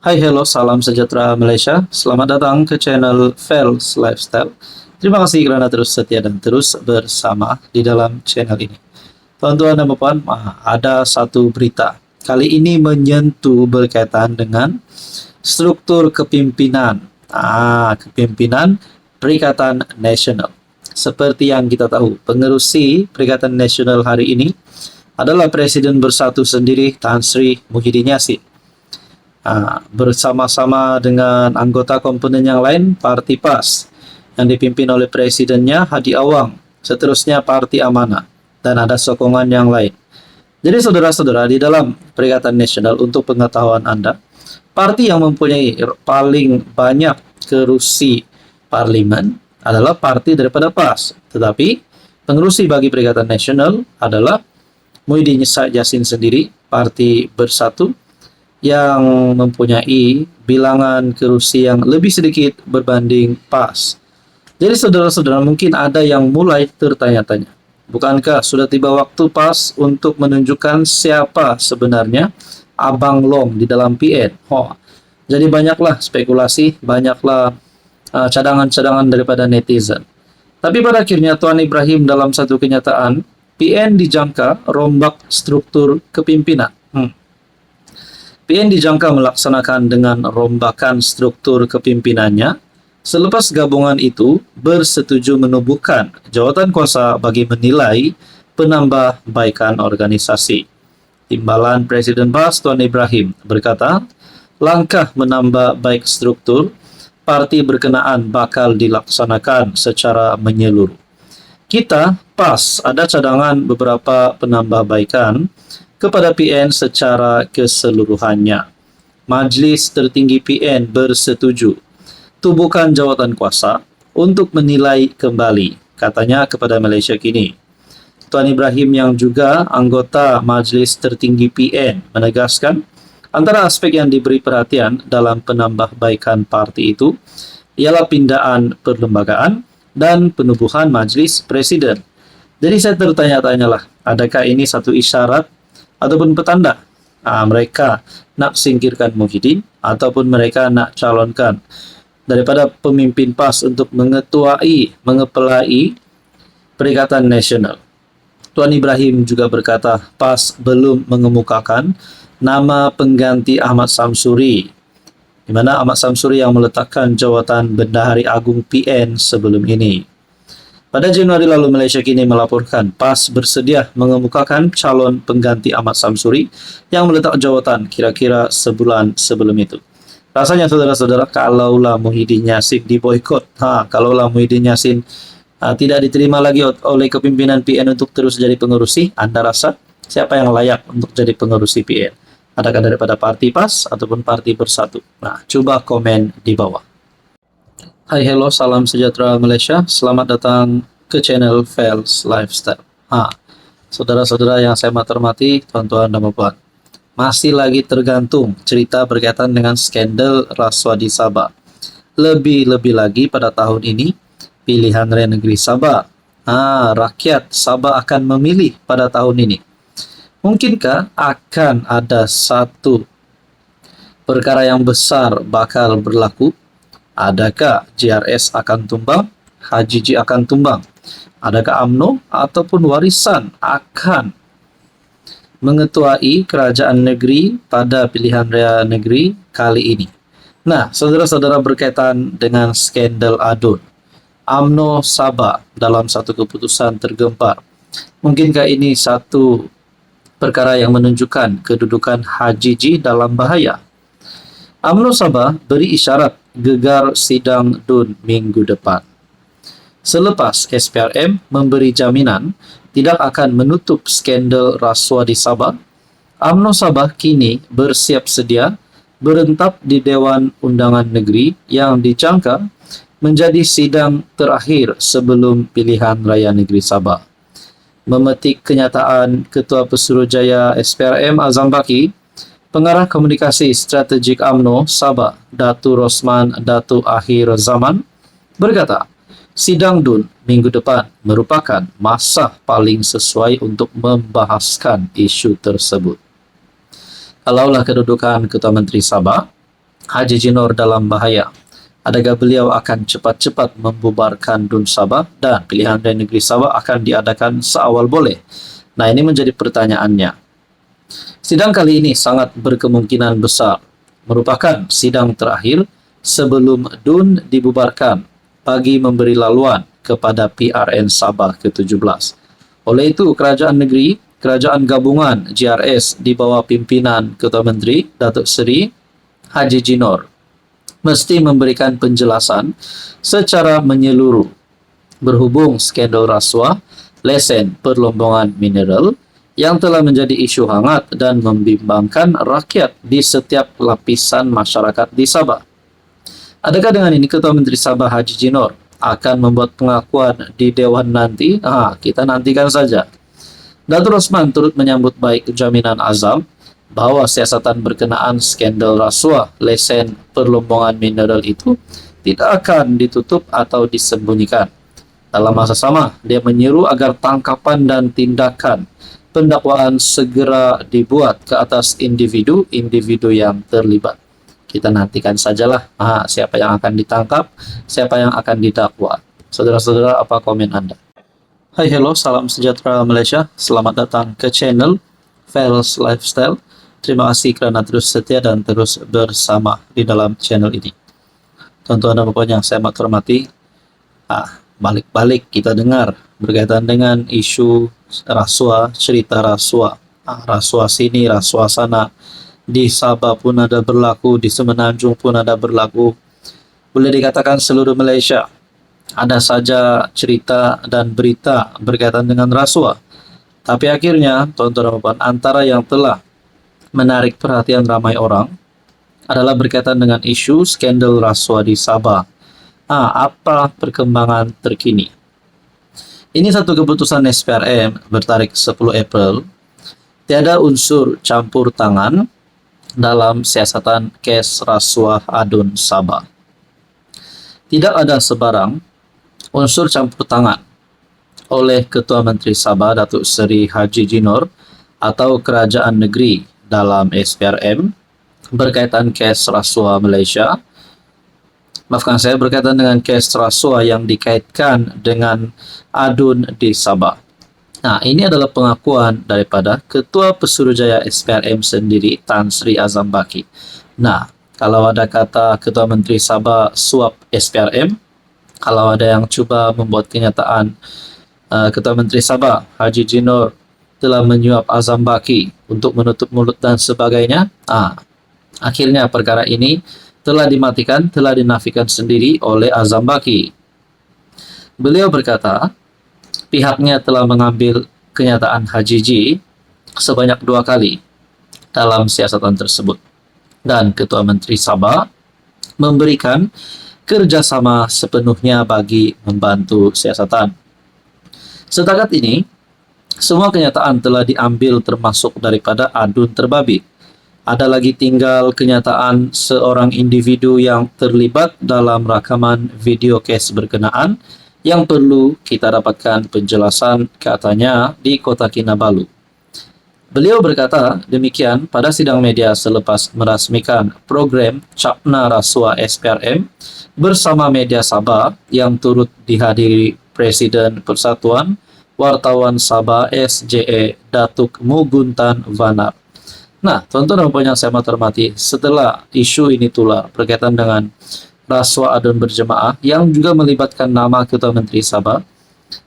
Hai, hello, salam sejahtera Malaysia. Selamat datang ke channel Fels Lifestyle. Terima kasih kerana terus setia dan terus bersama di dalam channel ini. Tuan-tuan dan puan, ada satu berita. Kali ini menyentuh berkaitan dengan struktur kepimpinan. Kepimpinan Perikatan Nasional. Seperti yang kita tahu, pengerusi Perikatan Nasional hari ini adalah Presiden Bersatu sendiri, Tan Sri Muhyiddin Yassin. Bersama-sama dengan anggota komponen yang lain, Parti PAS yang dipimpin oleh presidennya Hadi Awang, seterusnya Parti Amanah, dan ada sokongan yang lain. Jadi saudara-saudara, di dalam Perikatan Nasional, untuk pengetahuan Anda, parti yang mempunyai paling banyak kerusi parlimen adalah parti daripada PAS, tetapi pengerusi bagi Perikatan Nasional adalah Muhyiddin Yassin sendiri, Parti Bersatu, yang mempunyai bilangan kerusi yang lebih sedikit berbanding PAS. Jadi saudara-saudara, mungkin ada yang mulai tertanya-tanya, bukankah sudah tiba waktu PAS untuk menunjukkan siapa sebenarnya Abang Long di dalam PN? Jadi banyaklah spekulasi, banyaklah cadangan-cadangan daripada netizen. Tapi pada akhirnya Tuan Ibrahim dalam satu kenyataan, PN dijangka rombak struktur kepimpinan. PN dijangka melaksanakan dengan rombakan struktur kepimpinannya selepas gabungan itu bersetuju menubuhkan jawatan kuasa bagi menilai penambahbaikan organisasi. Timbalan Presiden PAS Tuan Ibrahim berkata, langkah menambah baik struktur parti berkenaan bakal dilaksanakan secara menyeluruh. Kita, PAS, ada cadangan beberapa penambahbaikan kepada PN secara keseluruhannya. Majlis tertinggi PN bersetuju tubuhkan jawatan kuasa untuk menilai kembali, katanya kepada Malaysia Kini. Tuan Ibrahim yang juga anggota Majlis tertinggi PN menegaskan antara aspek yang diberi perhatian dalam penambahbaikan parti itu ialah pindaan perlembagaan dan penubuhan Majlis Presiden. Jadi saya tertanya-tanyalah, adakah ini satu isyarat ataupun petanda mereka nak singkirkan Muhyiddin ataupun mereka nak calonkan daripada pemimpin PAS untuk mengepelai Perikatan Nasional. Tuan Ibrahim juga berkata PAS belum mengemukakan nama pengganti Ahmad Samsuri, di mana Ahmad Samsuri yang meletakkan jawatan Bendahari Agung PN sebelum ini. Pada Januari lalu, Malaysia Kini melaporkan PAS bersedia mengemukakan calon pengganti Ahmad Samsuri yang meletak jawatan kira-kira sebulan sebelum itu. Rasanya saudara-saudara, kalaulah Muhyiddin Yassin diboikot, kalaulah Muhyiddin Yassin tidak diterima lagi oleh kepimpinan PN untuk terus jadi pengerusi, Anda rasa siapa yang layak untuk jadi pengerusi PN? Adakah daripada Parti PAS ataupun Parti Bersatu? Coba komen di bawah. Hai, hello, salam sejahtera Malaysia. Selamat datang ke channel Fels Lifestyle. Saudara-saudara yang saya hormati, tuan-tuan dan puan, masih lagi tergantung cerita berkaitan dengan skandal rasuah di Sabah. Lebih-lebih lagi pada tahun ini, pilihan raya negeri Sabah. Rakyat Sabah akan memilih pada tahun ini. Mungkinkah akan ada satu perkara yang besar bakal berlaku? Adakah JRS akan tumbang? HJJ akan tumbang? Adakah UMNO ataupun warisan akan mengetuai kerajaan negeri pada pilihan raya negeri kali ini? Saudara-saudara, berkaitan dengan skandal Adun, UMNO Sabah dalam satu keputusan tergempar. Mungkinkah ini satu perkara yang menunjukkan kedudukan HJJ dalam bahaya? UMNO Sabah beri isyarat gegar sidang DUN minggu depan. Selepas SPRM memberi jaminan tidak akan menutup skandal rasuah di Sabah, UMNO Sabah kini bersiap sedia berentap di Dewan Undangan Negeri yang dijangka menjadi sidang terakhir sebelum pilihan raya negeri Sabah. Memetik kenyataan Ketua Pesuruhjaya SPRM Azam Baki, Pengarah Komunikasi Strategik UMNO Sabah, Datu Rosman Datu Akhir Zaman, berkata, sidang DUN minggu depan merupakan masa paling sesuai untuk membahaskan isu tersebut. Kalaulah kedudukan Ketua Menteri Sabah, Haji Jinor dalam bahaya? Adakah beliau akan cepat-cepat membubarkan DUN Sabah dan pilihan raya negeri Sabah akan diadakan seawal boleh? Nah, ini menjadi pertanyaannya. Sidang kali ini sangat berkemungkinan besar merupakan sidang terakhir sebelum DUN dibubarkan bagi memberi laluan kepada PRN Sabah ke-17. Oleh itu, Kerajaan Gabungan GRS di bawah pimpinan Ketua Menteri Datuk Seri Haji Jinor mesti memberikan penjelasan secara menyeluruh berhubung skandal rasuah lesen perlombongan mineral yang telah menjadi isu hangat dan membimbangkan rakyat di setiap lapisan masyarakat di Sabah. Adakah dengan ini Ketua Menteri Sabah Haji Jinor akan membuat pengakuan di Dewan nanti? Kita nantikan saja. Datuk Rosman turut menyambut baik jaminan Azam bahwa siasatan berkenaan skandal rasuah lesen perlombongan mineral itu tidak akan ditutup atau disembunyikan. Dalam masa sama, dia menyeru agar tangkapan dan tindakan pendakwaan segera dibuat ke atas individu-individu yang terlibat. Kita nantikan sajalah siapa yang akan ditangkap, siapa yang akan didakwa. Saudara-saudara, apa komen Anda? Hai, hello, salam sejahtera Malaysia. Selamat datang ke channel Fel's Lifestyle. Terima kasih kerana terus setia dan terus bersama di dalam channel ini. Tuan-tuan dan puan yang saya amat hormati, balik-balik kita dengar berkaitan dengan isu rasuah, cerita rasuah. Rasuah sini, rasuah sana. Di Sabah pun ada berlaku, di Semenanjung pun ada berlaku. Boleh dikatakan seluruh Malaysia ada saja cerita dan berita berkaitan dengan rasuah. Tapi akhirnya, tuan-tuan dan puan, antara yang telah menarik perhatian ramai orang adalah berkaitan dengan isu skandal rasuah di Sabah. Apa perkembangan terkini? Ini satu keputusan SPRM bertarikh 10 April. Tiada unsur campur tangan dalam siasatan kes rasuah ADUN Sabah. Tidak ada sebarang unsur campur tangan oleh Ketua Menteri Sabah Datuk Seri Haji Jinor atau Kerajaan Negeri dalam SPRM berkaitan kes rasuah Malaysia. Maafkan saya, berkaitan dengan kes rasuah yang dikaitkan dengan ADUN di Sabah. Nah, ini adalah pengakuan daripada Ketua Pesuruhjaya SPRM sendiri, Tan Sri Azam Baki. Nah, kalau ada kata Ketua Menteri Sabah suap SPRM, kalau ada yang cuba membuat kenyataan Ketua Menteri Sabah Haji Jinor telah menyuap Azam Baki untuk menutup mulut dan sebagainya, akhirnya perkara ini telah dimatikan, telah dinafikan sendiri oleh Azam Baki. Beliau berkata, pihaknya telah mengambil kenyataan Haji J sebanyak 2 kali dalam siasatan tersebut. Dan Ketua Menteri Sabah memberikan kerjasama sepenuhnya bagi membantu siasatan. Setakat ini, semua kenyataan telah diambil termasuk daripada ADUN terbabit. Ada lagi tinggal kenyataan seorang individu yang terlibat dalam rakaman video kes berkenaan yang perlu kita dapatkan penjelasan katanya di Kota Kinabalu. Beliau berkata demikian pada sidang media selepas merasmikan program Capna Rasuah SPRM bersama media Sabah yang turut dihadiri Presiden Persatuan Wartawan Sabah SJE Datuk Muguntan Vanar. Nah, tuan-tuan dan puan yang saya hormati, setelah isu ini tular berkaitan dengan rasuah ADUN berjemaah yang juga melibatkan nama Ketua Menteri Sabah,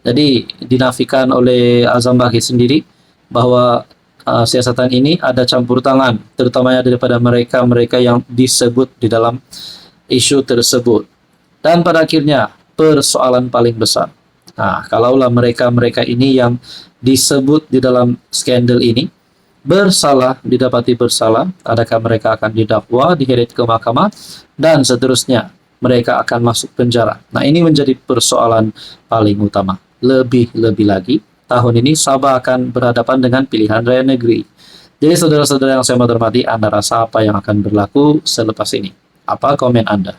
jadi dinafikan oleh Azam Baki sendiri bahwa siasatan ini ada campur tangan, terutamanya daripada mereka-mereka yang disebut di dalam isu tersebut. Dan pada akhirnya, persoalan paling besar, kalaulah mereka-mereka ini yang disebut di dalam skandal ini bersalah, didapati bersalah, adakah mereka akan didakwa, diheret ke mahkamah, dan seterusnya mereka akan masuk penjara. Nah, ini menjadi persoalan paling utama. Lebih-lebih lagi, tahun ini Sabah akan berhadapan dengan pilihan raya negeri. Jadi saudara-saudara yang saya hormati, Anda rasa apa yang akan berlaku selepas ini? Apa komen Anda?